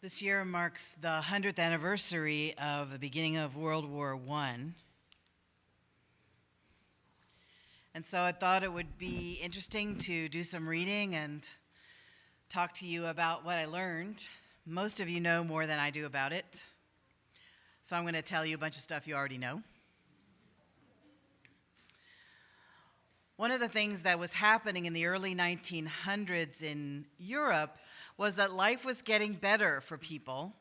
This year marks the 100th anniversary of the beginning of World War I. And so I thought it would be interesting to do some reading and talk to you about what I learned. Most of you know more than I do about it. So I'm going to tell you a bunch of stuff you already know. One of the things that was happening in the early 1900s in Europe was that life was getting better for people.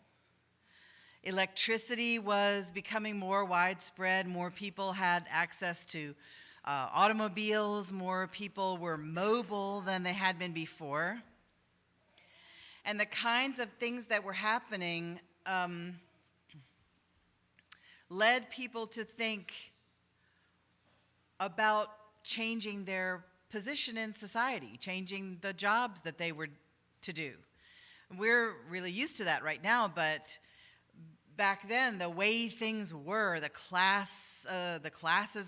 Electricity was becoming more widespread. More people had access to automobiles. More people were mobile than they had been before. And the kinds of things that were happening led people to think about changing their position in society, changing the jobs that they were to do. We're really used to that right now, but back then, the way things were, the classes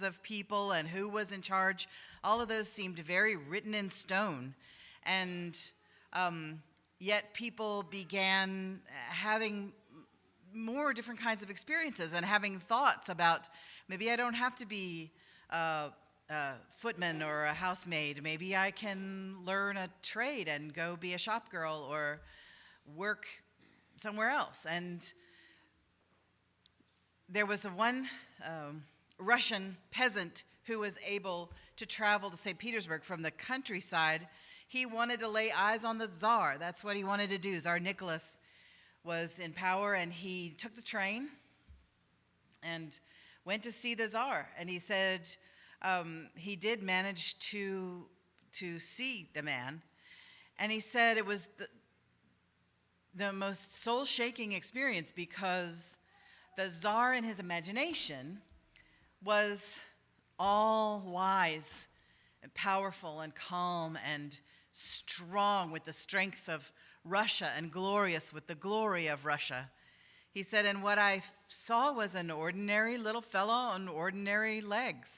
of people and who was in charge, all of those seemed very written in stone. And yet people began having more different kinds of experiences and having thoughts about, maybe I don't have to be a footman or a housemaid. Maybe I can learn a trade and go be a shop girl or work somewhere else. And there was one Russian peasant who was able to travel to St. Petersburg from the countryside. He wanted to lay eyes on the Tsar. That's what he wanted to do. Tsar Nicholas was in power, and he took the train and went to see the Tsar. And he said he did manage to see the man. And he said it was the most soul-shaking experience because the Tsar in his imagination was all wise and powerful and calm and strong with the strength of Russia and glorious with the glory of Russia. He said, and what I saw was an ordinary little fellow on ordinary legs.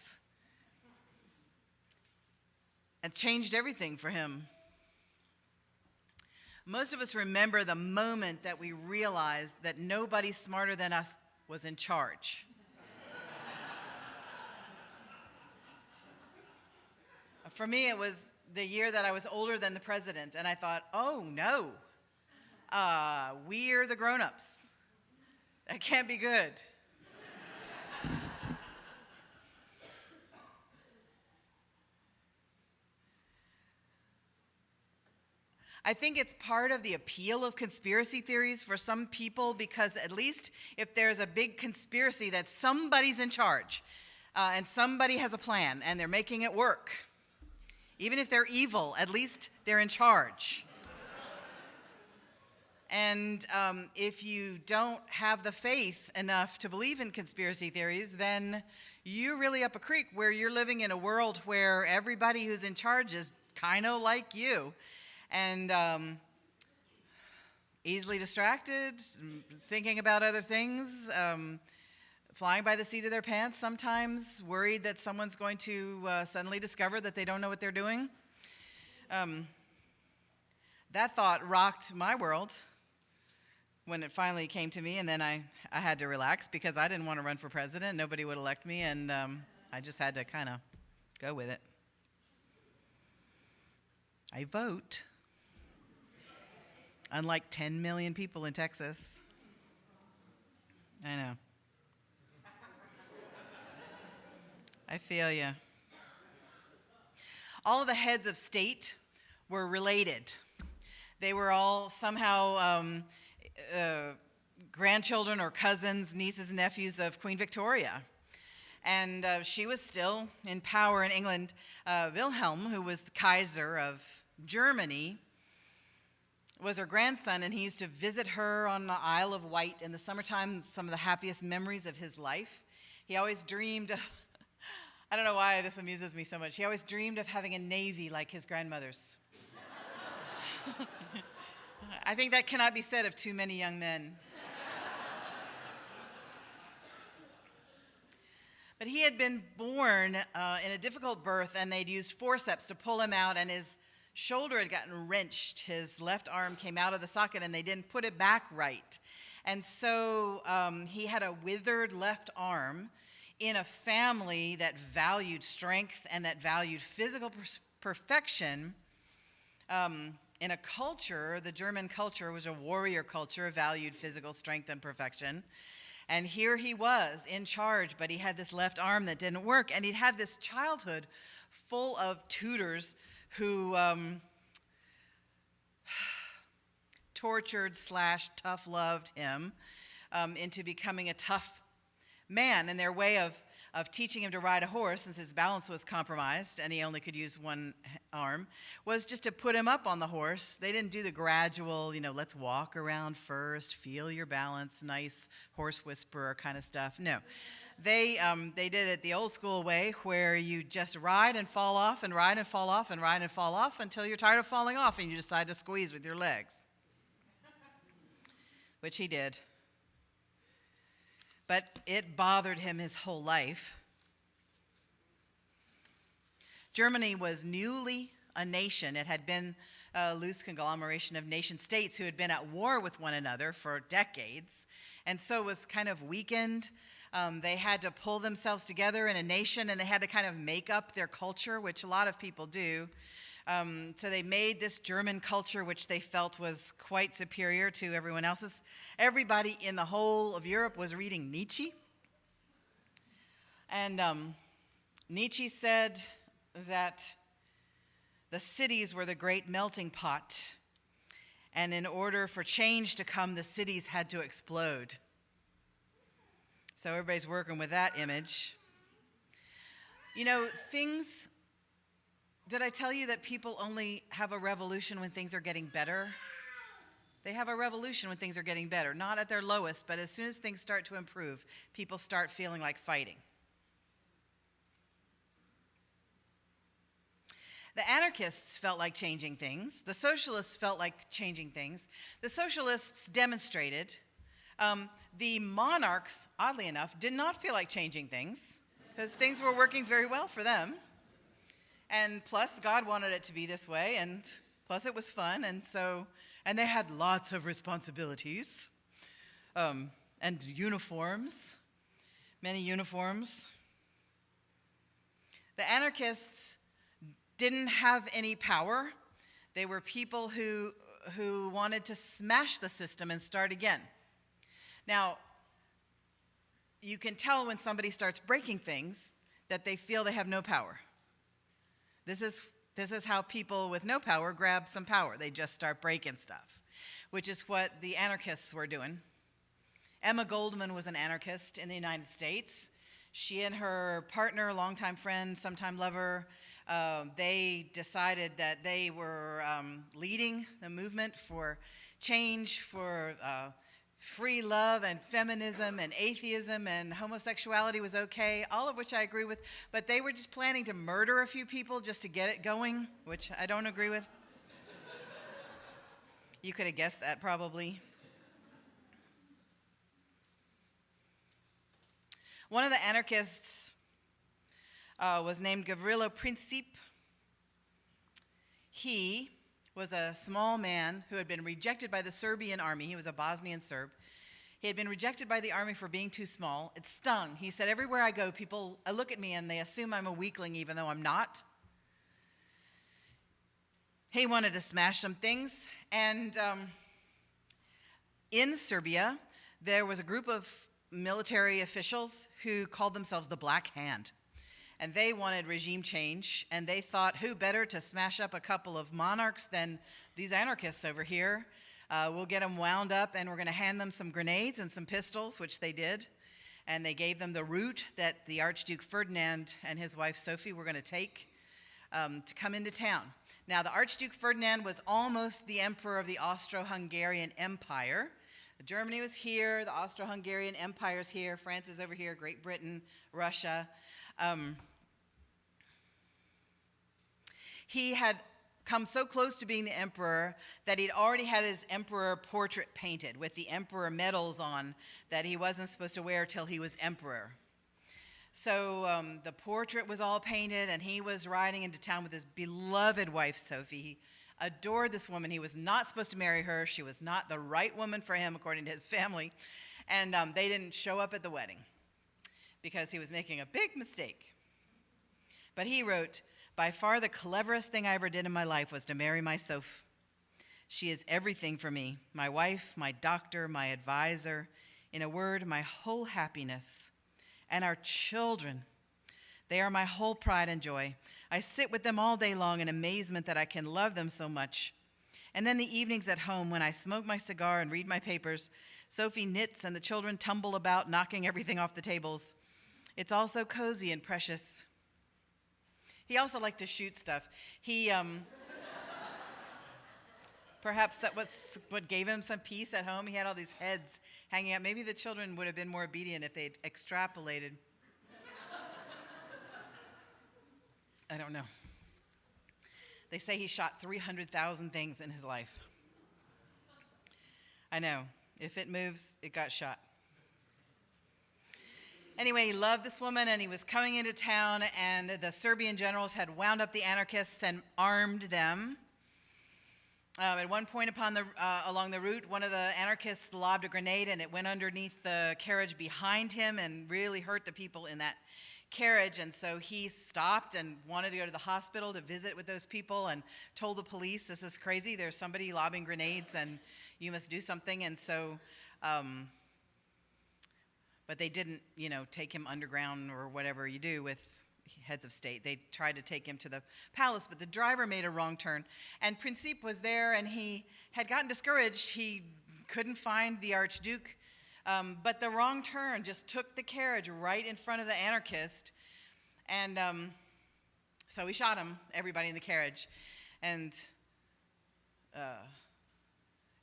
It changed everything for him. Most of us remember the moment that we realized that nobody smarter than us was in charge. For me, it was the year that I was older than the president, and I thought, oh no, we're the grown-ups. That can't be good. I think it's part of the appeal of conspiracy theories for some people because at least if there's a big conspiracy that somebody's in charge and somebody has a plan and they're making it work. Even if they're evil, at least they're in charge. And if you don't have the faith enough to believe in conspiracy theories, then you're really up a creek where you're living in a world where everybody who's in charge is kind of like you. And easily distracted, thinking about other things, flying by the seat of their pants sometimes, worried that someone's going to suddenly discover that they don't know what they're doing. That thought rocked my world when it finally came to me, and then I had to relax because I didn't want to run for president. Nobody would elect me, and I just had to kind of go with it. I vote. Unlike 10 million people in Texas. I know. I feel you. All of the heads of state were related. They were all somehow grandchildren or cousins, nieces and nephews of Queen Victoria. And she was still in power in England. Wilhelm, who was the Kaiser of Germany, was her grandson, and he used to visit her on the Isle of Wight in the summertime, some of the happiest memories of his life. He always dreamed of, I don't know why this amuses me so much, he always dreamed of having a navy like his grandmother's. I think that cannot be said of too many young men. But he had been born in a difficult birth, and they'd used forceps to pull him out, and his shoulder had gotten wrenched. His left arm came out of the socket, and they didn't put it back right. And so he had a withered left arm in a family that valued strength and that valued physical perfection. In a culture, the German culture was a warrior culture, valued physical strength and perfection. And here he was in charge, but he had this left arm that didn't work. And he'd had this childhood full of tutors who tortured / tough loved him into becoming a tough man. And their way of teaching him to ride a horse, since his balance was compromised and he only could use one arm, was just to put him up on the horse. They didn't do the gradual, let's walk around first, feel your balance, nice horse whisperer kind of stuff. No. They did it the old school way, where you just ride and fall off and ride and fall off and ride and fall off until you're tired of falling off and you decide to squeeze with your legs, which he did. But it bothered him his whole life. Germany was newly a nation. It had been a loose conglomeration of nation states who had been at war with one another for decades, and so was kind of weakened. They had to pull themselves together in a nation, and they had to kind of make up their culture, which a lot of people do. So they made this German culture, which they felt was quite superior to everyone else's. Everybody in the whole of Europe was reading Nietzsche. And Nietzsche said that the cities were the great melting pot. And in order for change to come, the cities had to explode. So everybody's working with that image. Things... Did I tell you that people only have a revolution when things are getting better? They have a revolution when things are getting better, not at their lowest, but as soon as things start to improve, people start feeling like fighting. The anarchists felt like changing things. The socialists felt like changing things. The socialists demonstrated. The monarchs, oddly enough, did not feel like changing things because things were working very well for them. And plus, God wanted it to be this way, and plus it was fun, and they had lots of responsibilities, and uniforms, many uniforms. The anarchists didn't have any power. They were people who wanted to smash the system and start again. Now, you can tell when somebody starts breaking things that they feel they have no power. This is how people with no power grab some power. They just start breaking stuff, which is what the anarchists were doing. Emma Goldman was an anarchist in the United States. She and her partner, longtime friend, sometime lover, they decided that they were leading the movement for change, for free love and feminism and atheism and homosexuality was okay, all of which I agree with, but they were just planning to murder a few people just to get it going, which I don't agree with. You could have guessed that probably. One of the anarchists was named Gavrilo Princip. He was a small man who had been rejected by the Serbian army. He was a Bosnian Serb. He had been rejected by the army for being too small. It stung. He said, everywhere I go, people look at me and they assume I'm a weakling even though I'm not. He wanted to smash some things. And in Serbia, there was a group of military officials who called themselves the Black Hand. And they wanted regime change, and they thought, who better to smash up a couple of monarchs than these anarchists over here? We'll get them wound up, and we're going to hand them some grenades and some pistols, which they did. And they gave them the route that the Archduke Ferdinand and his wife Sophie were going to take to come into town. Now, the Archduke Ferdinand was almost the emperor of the Austro-Hungarian Empire. Germany was here, the Austro-Hungarian Empire's here, France is over here, Great Britain, Russia. He had come so close to being the emperor that he'd already had his emperor portrait painted with the emperor medals on that he wasn't supposed to wear till he was emperor. So the portrait was all painted, and he was riding into town with his beloved wife, Sophie. He adored this woman. He was not supposed to marry her. She was not the right woman for him, according to his family. And they didn't show up at the wedding because he was making a big mistake. But he wrote, "By far the cleverest thing I ever did in my life was to marry my Soph. She is everything for me, my wife, my doctor, my advisor, in a word, my whole happiness. And our children, they are my whole pride and joy. I sit with them all day long in amazement that I can love them so much. And then the evenings at home, when I smoke my cigar and read my papers, Sophie knits and the children tumble about, knocking everything off the tables. It's all so cozy and precious." He also liked to shoot stuff. He, perhaps that was what gave him some peace at home. He had all these heads hanging out. Maybe the children would have been more obedient if they'd extrapolated. I don't know. They say he shot 300,000 things in his life. I know. If it moves, it got shot. Anyway, he loved this woman, and he was coming into town, and the Serbian generals had wound up the anarchists and armed them. At one point along the route, one of the anarchists lobbed a grenade, and it went underneath the carriage behind him and really hurt the people in that carriage. And so he stopped and wanted to go to the hospital to visit with those people and told the police, "This is crazy. There's somebody lobbing grenades, and you must do something." And so, but they didn't, take him underground or whatever you do with heads of state. They tried to take him to the palace, but the driver made a wrong turn. And Principe was there, and he had gotten discouraged. He couldn't find the Archduke, but the wrong turn just took the carriage right in front of the anarchist. And so he shot him, everybody in the carriage. And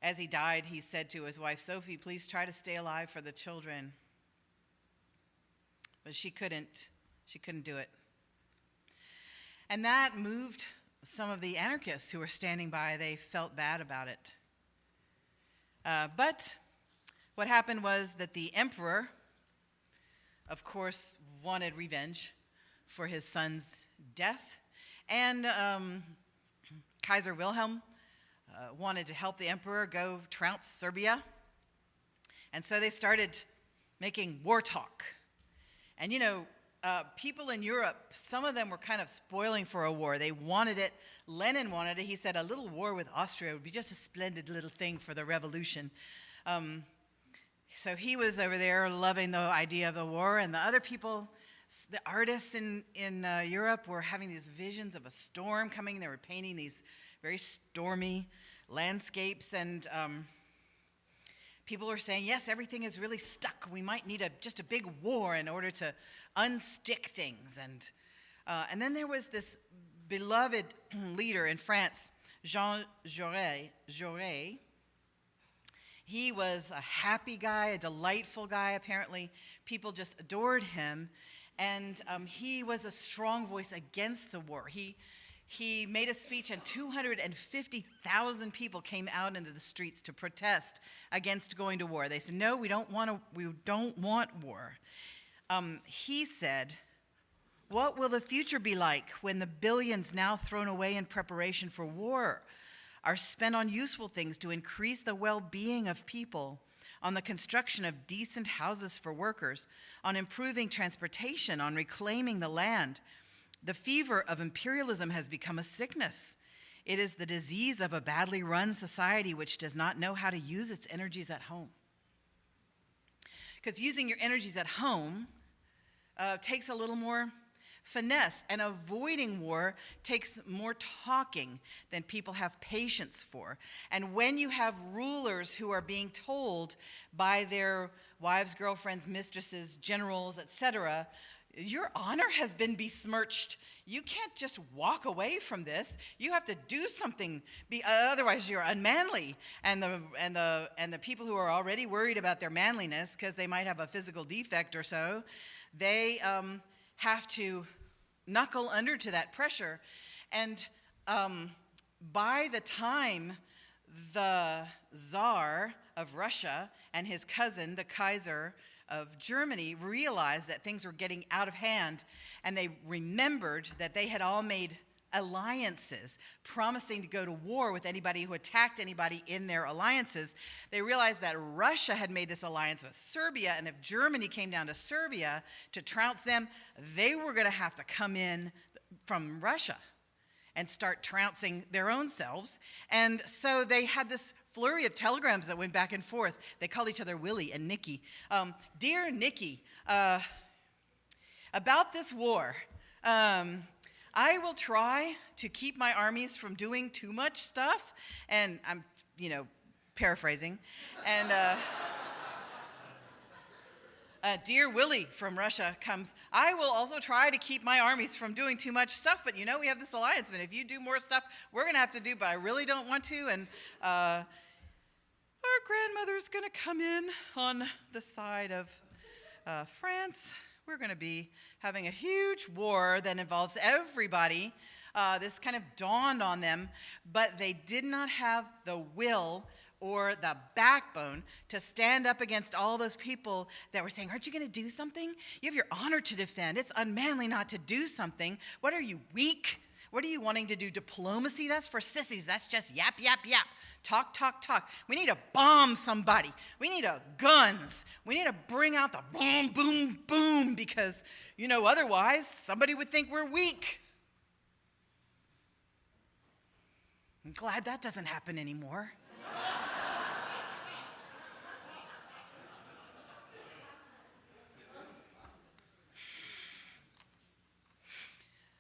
as he died, he said to his wife, "Sophie, please try to stay alive for the children." But she couldn't do it. And that moved some of the anarchists who were standing by. They felt bad about it. But what happened was that the emperor, of course, wanted revenge for his son's death. And Kaiser Wilhelm wanted to help the emperor go trounce Serbia. And so they started making war talk. And people in Europe, some of them were kind of spoiling for a war. They wanted it. Lenin wanted it. He said a little war with Austria would be just a splendid little thing for the revolution. So he was over there loving the idea of the war. And the other people, the artists in Europe, were having these visions of a storm coming. They were painting these very stormy landscapes. And people were saying, yes, everything is really stuck. We might need just a big war in order to unstick things. And then there was this beloved leader in France, Jean Jaurès. He was a happy guy, a delightful guy, apparently. People just adored him. And he was a strong voice against the war. He made a speech, and 250,000 people came out into the streets to protest against going to war. They said, "No, we don't want war." He said, "What will the future be like when the billions now thrown away in preparation for war are spent on useful things to increase the well-being of people, on the construction of decent houses for workers, on improving transportation, on reclaiming the land? The fever of imperialism has become a sickness. It is the disease of a badly run society which does not know how to use its energies at home." Because using your energies at home takes a little more finesse, and avoiding war takes more talking than people have patience for. And when you have rulers who are being told by their wives, girlfriends, mistresses, generals, etc., your honor has been besmirched. You can't just walk away from this. You have to do something, otherwise you're unmanly. And the people who are already worried about their manliness because they might have a physical defect or so, they have to knuckle under to that pressure. And by the time the Tsar of Russia and his cousin, the Kaiser of Germany realized that things were getting out of hand, and they remembered that they had all made alliances, promising to go to war with anybody who attacked anybody in their alliances. They realized that Russia had made this alliance with Serbia, and if Germany came down to Serbia to trounce them, they were going to have to come in from Russia and start trouncing their own selves. And so they had this flurry of telegrams that went back and forth. They called each other Willie and Nikki. Dear Nikki, about this war, I will try to keep my armies from doing too much stuff. And I'm, paraphrasing. And dear Willie from Russia comes, I will also try to keep my armies from doing too much stuff, but we have this alliance, and if you do more stuff, we're going to have to do, but I really don't want to. And our grandmother's going to come in on the side of France. We're going to be having a huge war that involves everybody. This kind of dawned on them, but they did not have the will or the backbone to stand up against all those people that were saying, aren't you going to do something? You have your honor to defend. It's unmanly not to do something. What are you, weak? What are you wanting to do? Diplomacy? That's for sissies. That's just yap, yap, yap. Talk, talk, talk. We need to bomb somebody. We need guns. We need to bring out the boom, boom, boom, because, otherwise somebody would think we're weak. I'm glad that doesn't happen anymore.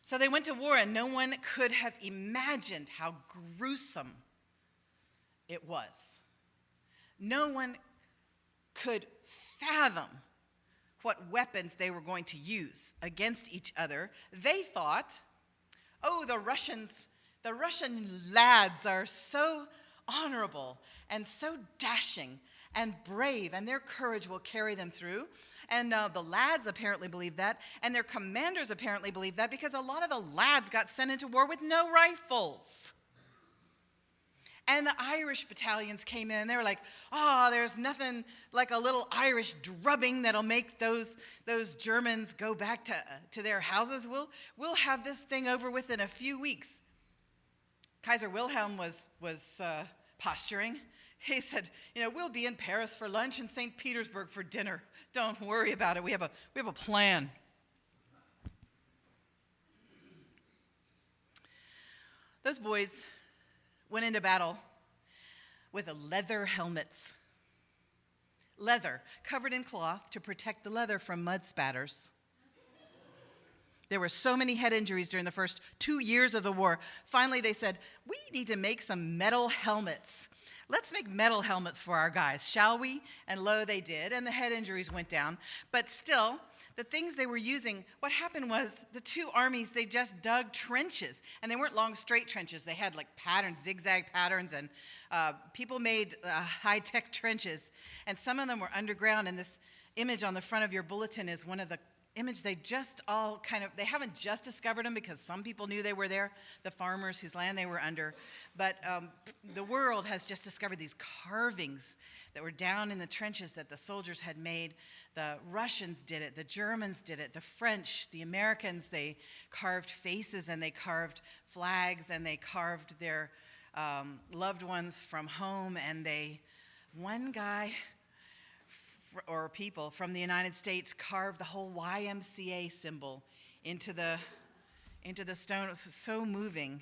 So they went to war, and no one could have imagined how gruesome it was. No one could fathom what weapons they were going to use against each other. They thought, the Russian lads are so honorable and so dashing and brave, and their courage will carry them through. And the lads apparently believed that, and their commanders apparently believed that, because a lot of the lads got sent into war with no rifles. And the Irish battalions came in. They were like, there's nothing like a little Irish drubbing that'll make those Germans go back to their houses. We'll have this thing over with in a few weeks. Kaiser Wilhelm was posturing. He said, we'll be in Paris for lunch and St. Petersburg for dinner. Don't worry about it. We have a plan. Those boys went into battle with leather helmets. Leather, covered in cloth to protect the leather from mud spatters. There were so many head injuries during the first 2 years of the war. Finally, they said, we need to make some metal helmets. Let's make metal helmets for our guys, shall we? And lo, they did, and the head injuries went down. But still, the things they were using, what happened was the two armies, they just dug trenches. And they weren't long, straight trenches. They had like patterns, zigzag patterns, and people made high-tech trenches. And some of them were underground, and this image on the front of your bulletin is one of the image they just all they haven't just discovered them, because some people knew they were there, the farmers whose land they were under, but the world has just discovered these carvings that were down in the trenches that the soldiers had made. The Russians did it, the Germans did it, the French, the Americans, they carved faces and they carved flags and they carved their loved ones from home, and one guy or people from the United States carved the whole YMCA symbol into the stone. It was so moving.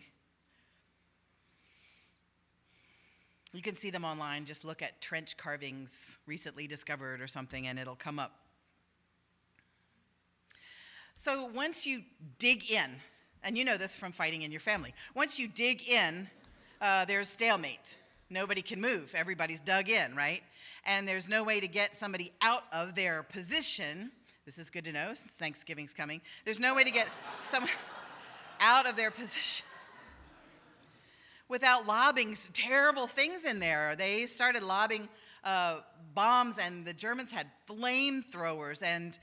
You can see them online. Just look at trench carvings recently discovered or something, and it'll come up. So once you dig in, and you know this from fighting in your family, once you dig in, there's stalemate. Nobody can move. Everybody's dug in, right? And there's no way to get somebody out of their position. This is good to know since Thanksgiving's coming. There's no way to get someone out of their position without lobbing terrible things in there. They started lobbing bombs, and the Germans had flamethrowers, and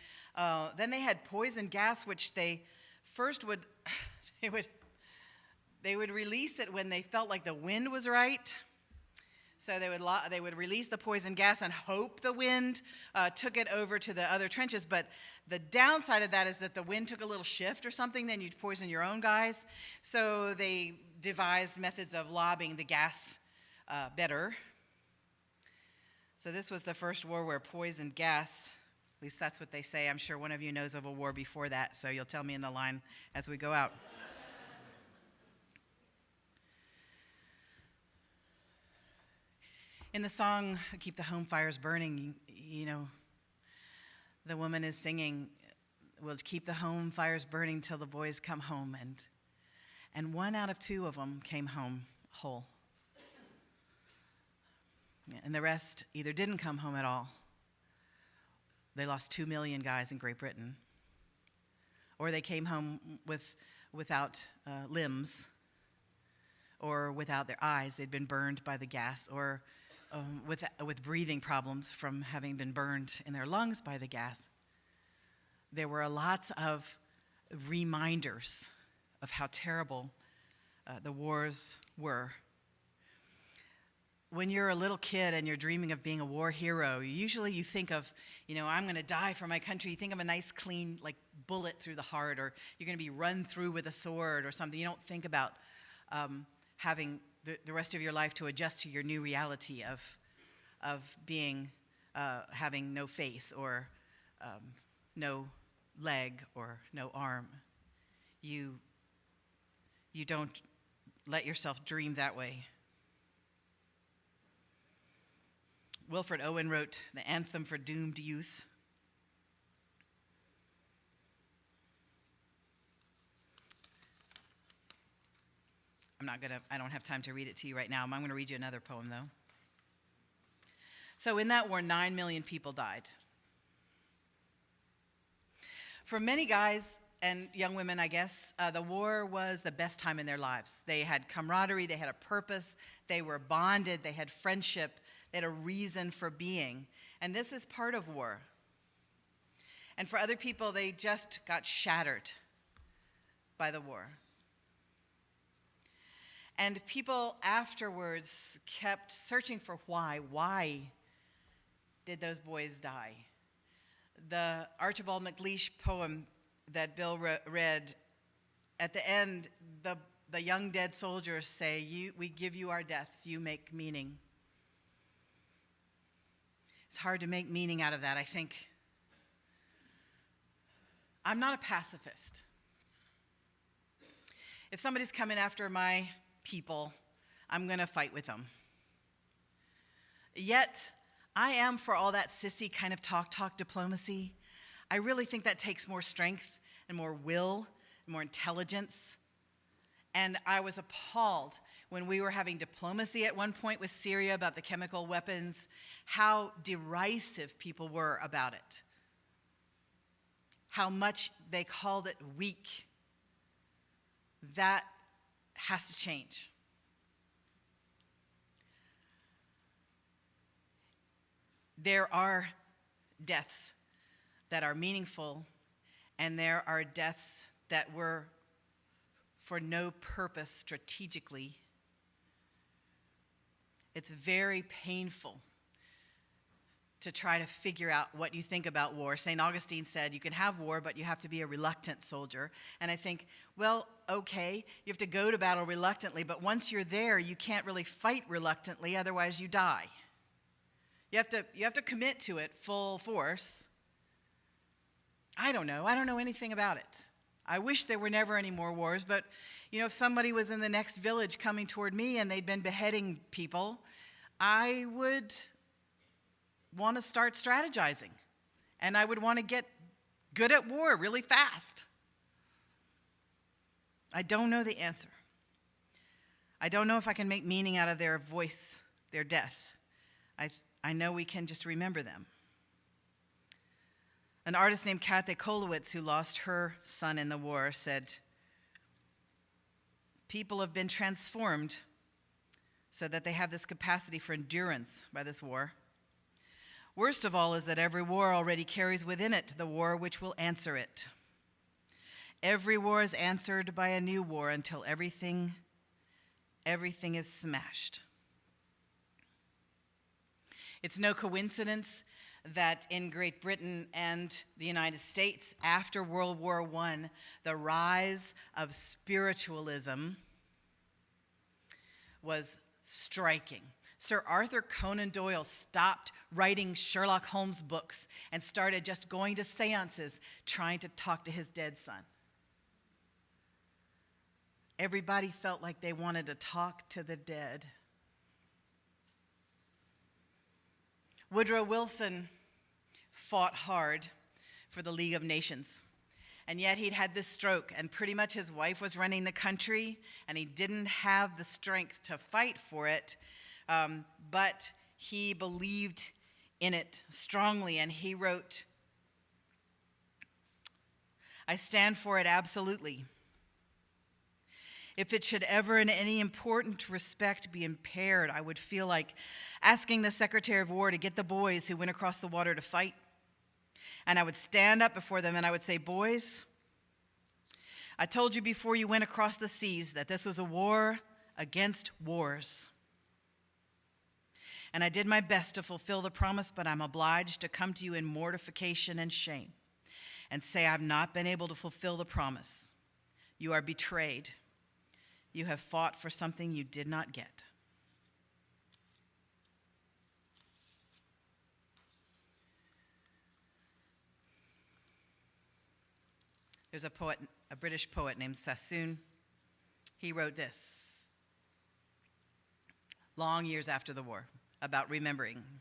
then they had poison gas, which they first would release it when they felt like the wind was right. So they would release the poison gas and hope the wind took it over to the other trenches. But the downside of that is that the wind took a little shift or something, then you'd poison your own guys. So they devised methods of lobbying the gas better. So this was the first war where poison gas, at least that's what they say. I'm sure one of you knows of a war before that, so you'll tell me in the line as we go out. In the song, Keep the Home Fires Burning, you know, the woman is singing, we'll keep the home fires burning till the boys come home. And 1 out of 2 of them came home whole. And the rest either didn't come home at all. They lost 2 million guys in Great Britain. Or they came home without limbs, or without their eyes. They'd been burned by the gas, or with breathing problems from having been burned in their lungs by the gas. There were lots of reminders of how terrible the wars were. When you're a little kid and you're dreaming of being a war hero, usually you think of, I'm going to die for my country. You think of a nice, clean, bullet through the heart, or you're going to be run through with a sword or something. You don't think about having the rest of your life to adjust to your new reality of being, having no face or no leg or no arm. You don't let yourself dream that way. Wilfred Owen wrote the anthem for doomed youth. I don't have time to read it to you right now. I'm going to read you another poem, though. So in that war, 9 million people died. For many guys and young women, I guess, the war was the best time in their lives. They had camaraderie, they had a purpose, they were bonded, they had friendship, they had a reason for being. And this is part of war. And for other people, they just got shattered by the war. And people afterwards kept searching for why. Why did those boys die? The Archibald MacLeish poem that Bill read, at the end, the young dead soldiers say, we give you our deaths, you make meaning. It's hard to make meaning out of that, I think. I'm not a pacifist. If somebody's coming after my people, I'm going to fight with them. Yet, I am for all that sissy kind of talk diplomacy. I really think that takes more strength and more will and more intelligence. And I was appalled when we were having diplomacy at one point with Syria about the chemical weapons, how derisive people were about it, how much they called it weak. That has to change. There are deaths that are meaningful, and there are deaths that were for no purpose strategically. It's very painful to try to figure out what you think about war. St. Augustine said, you can have war, but you have to be a reluctant soldier. And I think, well, okay, you have to go to battle reluctantly, but once you're there, you can't really fight reluctantly, otherwise you die. You have to commit to it full force. I don't know anything about it. I wish there were never any more wars, but if somebody was in the next village coming toward me and they'd been beheading people, I would want to start strategizing, and I would want to get good at war really fast. I don't know the answer. I don't know if I can make meaning out of their voice, their death. I know we can just remember them. An artist named Kathy Kolowitz, who lost her son in the war, said, people have been transformed so that they have this capacity for endurance by this war. Worst of all is that every war already carries within it the war which will answer it. Every war is answered by a new war until everything is smashed. It's no coincidence that in Great Britain and the United States, after World War I, the rise of spiritualism was striking. Sir Arthur Conan Doyle stopped writing Sherlock Holmes books and started just going to seances trying to talk to his dead son. Everybody felt like they wanted to talk to the dead. Woodrow Wilson fought hard for the League of Nations, and yet he'd had this stroke, and pretty much his wife was running the country, and he didn't have the strength to fight for it, but he believed in it strongly, and he wrote, "I stand for it absolutely. If it should ever in any important respect be impaired, I would feel like asking the Secretary of War to get the boys who went across the water to fight. And I would stand up before them and I would say, 'Boys, I told you before you went across the seas that this was a war against wars. And I did my best to fulfill the promise, but I'm obliged to come to you in mortification and shame and say I've not been able to fulfill the promise. You are betrayed. You have fought for something you did not get.'" There's a British poet named Sassoon. He wrote this long years after the war about remembering.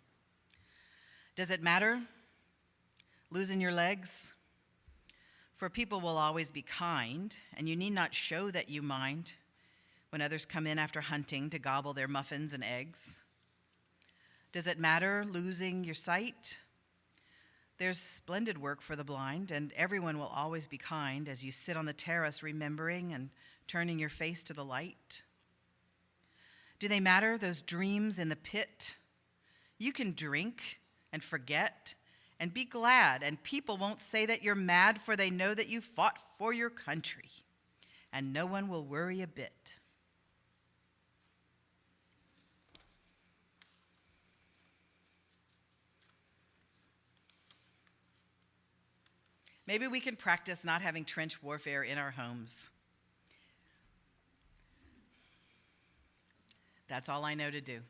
"Does it matter losing your legs? For people will always be kind, and you need not show that you mind when others come in after hunting to gobble their muffins and eggs. Does it matter losing your sight? There's splendid work for the blind, and everyone will always be kind as you sit on the terrace remembering and turning your face to the light. Do they matter, those dreams in the pit? You can drink and forget and be glad, and people won't say that you're mad, for they know that you fought for your country, and no one will worry a bit." Maybe we can practice not having trench warfare in our homes. That's all I know to do.